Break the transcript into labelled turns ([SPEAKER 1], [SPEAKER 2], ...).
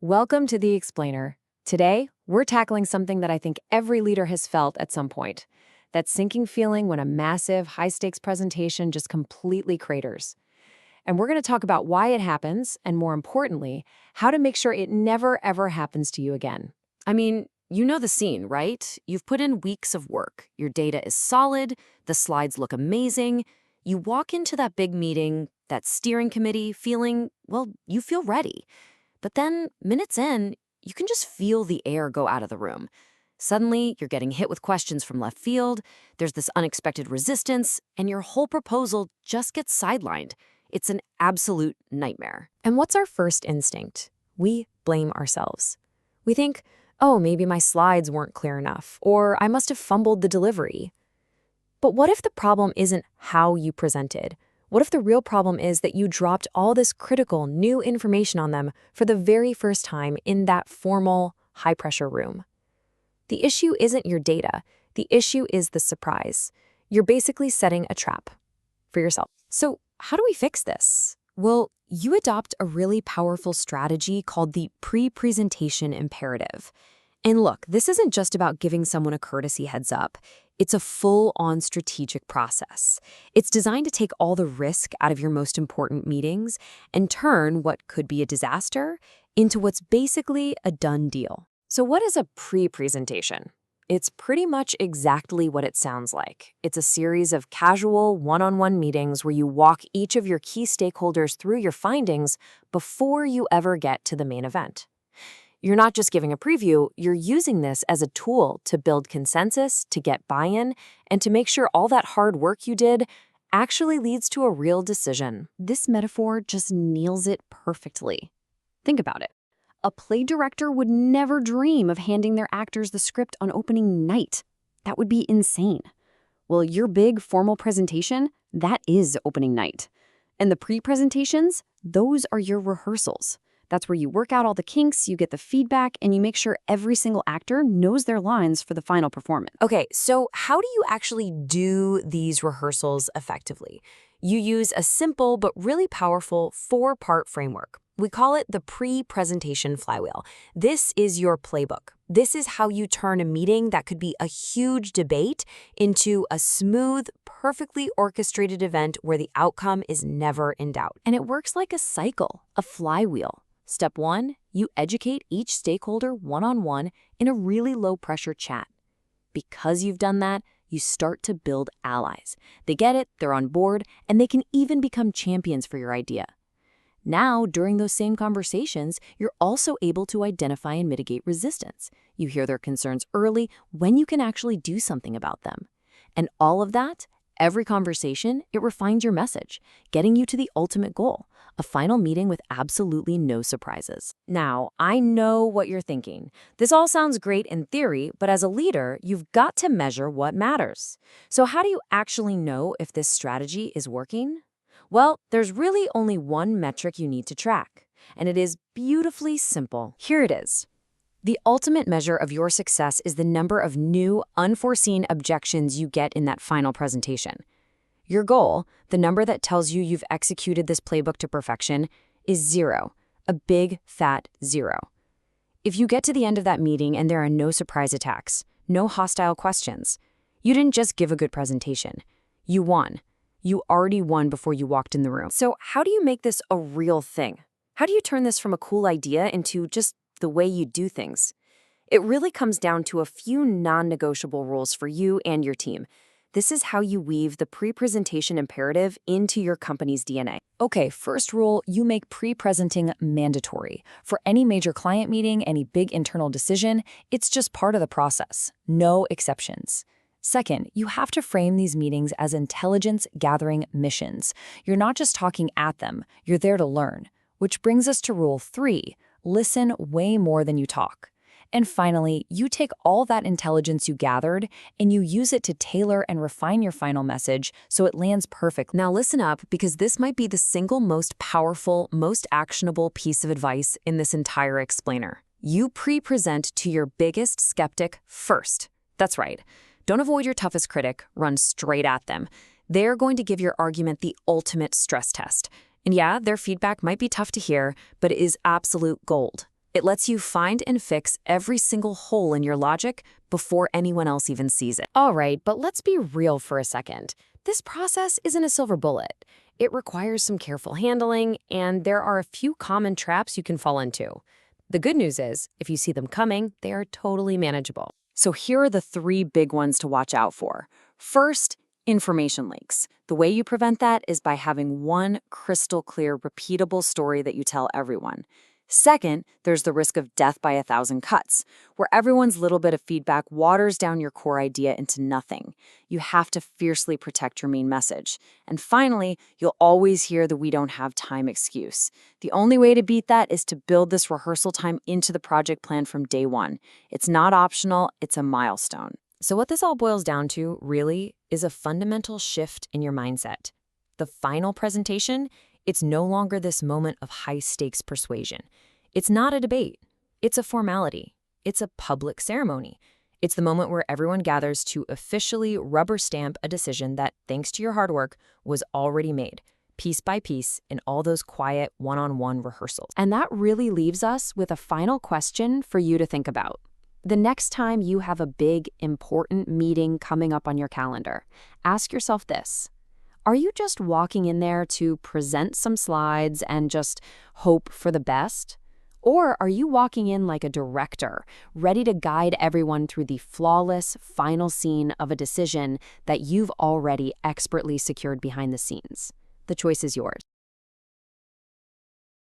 [SPEAKER 1] Welcome to The Explainer. Today, we're tackling something that I think every leader has felt at some point. That sinking feeling when a massive, high-stakes presentation just completely craters. And we're going to talk about why it happens, and more importantly, how to make sure it never, ever happens to you again.
[SPEAKER 2] I mean, you know the scene, right? You've put in weeks of work. Your data is solid. The slides look amazing. You walk into that big meeting, that steering committee, feeling, well, you feel ready. But then, minutes in, you can just feel the air go out of the room. Suddenly, you're getting hit with questions from left field, there's this unexpected resistance, and your whole proposal just gets sidelined. It's an absolute nightmare.
[SPEAKER 1] And what's our first instinct? We blame ourselves. We think, oh, maybe my slides weren't clear enough, or I must have fumbled the delivery. But what if the problem isn't how you presented? What if the real problem is that you dropped all this critical new information on them for the very first time in that formal, high-pressure room? The issue isn't your data. The issue is the surprise. You're basically setting a trap for yourself. So how do we fix this? Well, you adopt a really powerful strategy called the Pre-Preentstion Imperative. And look, this isn't just about giving someone a courtesy heads up. It's a full-on strategic process. It's designed to take all the risk out of your most important meetings and turn what could be a disaster into what's basically a done deal. So what is a pre-presentation? It's pretty much exactly what it sounds like. It's a series of casual, one-on-one meetings where you walk each of your key stakeholders through your findings before you ever get to the main event. You're not just giving a preview, you're using this as a tool to build consensus, to get buy-in, and to make sure all that hard work you did actually leads to a real decision. This metaphor just nails it perfectly. Think about it. A play director would never dream of handing their actors the script on opening night. That would be insane. Well, your big formal presentation, that is opening night. And the pre-presentations, those are your rehearsals. That's where you work out all the kinks, you get the feedback, and you make sure every single actor knows their lines for the final performance. Okay, so how do you actually do these rehearsals effectively? You use a simple but really powerful 4-part framework. We call it the pre-presentation flywheel. This is your playbook. This is how you turn a meeting that could be a huge debate into a smooth, perfectly orchestrated event where the outcome is never in doubt. And it works like a cycle, a flywheel. Step 1, you educate each stakeholder one-on-one in a really low-pressure chat. Because you've done that, you start to build allies. They get it, they're on board, and they can even become champions for your idea. Now, during those same conversations, you're also able to identify and mitigate resistance. You hear their concerns early when you can actually do something about them. And all of that, every conversation, it refines your message, getting you to the ultimate goal, a final meeting with absolutely no surprises. Now, I know what you're thinking. This all sounds great in theory, but as a leader, you've got to measure what matters. So how do you actually know if this strategy is working? Well, there's really only one metric you need to track, and it is beautifully simple. Here it is. The ultimate measure of your success is the number of new, unforeseen objections you get in that final presentation. Your goal, the number that tells you you've executed this playbook to perfection, is 0, a big, fat 0. If you get to the end of that meeting and there are no surprise attacks, no hostile questions, you didn't just give a good presentation. You won. You already won before you walked in the room. So how do you make this a real thing? How do you turn this from a cool idea into just the way you do things? It really comes down to a few non-negotiable rules for you and your team. This is how you weave the pre-presentation imperative into your company's DNA. Okay, first rule, you make pre-presenting mandatory. For any major client meeting, any big internal decision, it's just part of the process. No exceptions. Second, you have to frame these meetings as intelligence-gathering missions. You're not just talking at them, you're there to learn. Which brings us to rule 3, listen way more than you talk. And finally, you take all that intelligence you gathered and you use it to tailor and refine your final message so it lands perfect. Now listen up, because this might be the single most powerful, most actionable piece of advice in this entire explainer. You pre-present to your biggest skeptic first. That's right. Don't avoid your toughest critic, run straight at them. They're going to give your argument the ultimate stress test. And yeah, their feedback might be tough to hear, but it is absolute gold. It lets you find and fix every single hole in your logic before anyone else even sees it.
[SPEAKER 2] All right, but let's be real for a second. This process isn't a silver bullet. It requires some careful handling, and there are a few common traps you can fall into. The good news is, if you see them coming, they are totally manageable.
[SPEAKER 1] So here are the 3 big ones to watch out for. First, information leaks. The way you prevent that is by having one crystal clear, repeatable story that you tell everyone. Second, there's the risk of death by 1,000 cuts, where everyone's little bit of feedback waters down your core idea into nothing. You have to fiercely protect your main message. And finally, you'll always hear the "we don't have time" excuse. The only way to beat that is to build this rehearsal time into the project plan from day one. It's not optional, it's a milestone.
[SPEAKER 2] So what this all boils down to, really, is a fundamental shift in your mindset. The final presentation, it's no longer this moment of high-stakes persuasion. It's not a debate. It's a formality. It's a public ceremony. It's the moment where everyone gathers to officially rubber stamp a decision that, thanks to your hard work, was already made, piece by piece, in all those quiet one-on-one rehearsals. And that really leaves us with a final question for you to think about. The next time you have a big, important meeting coming up on your calendar, ask yourself this. Are you just walking in there to present some slides and just hope for the best? Or are you walking in like a director, ready to guide everyone through the flawless final scene of a decision that you've already expertly secured behind the scenes? The choice is yours.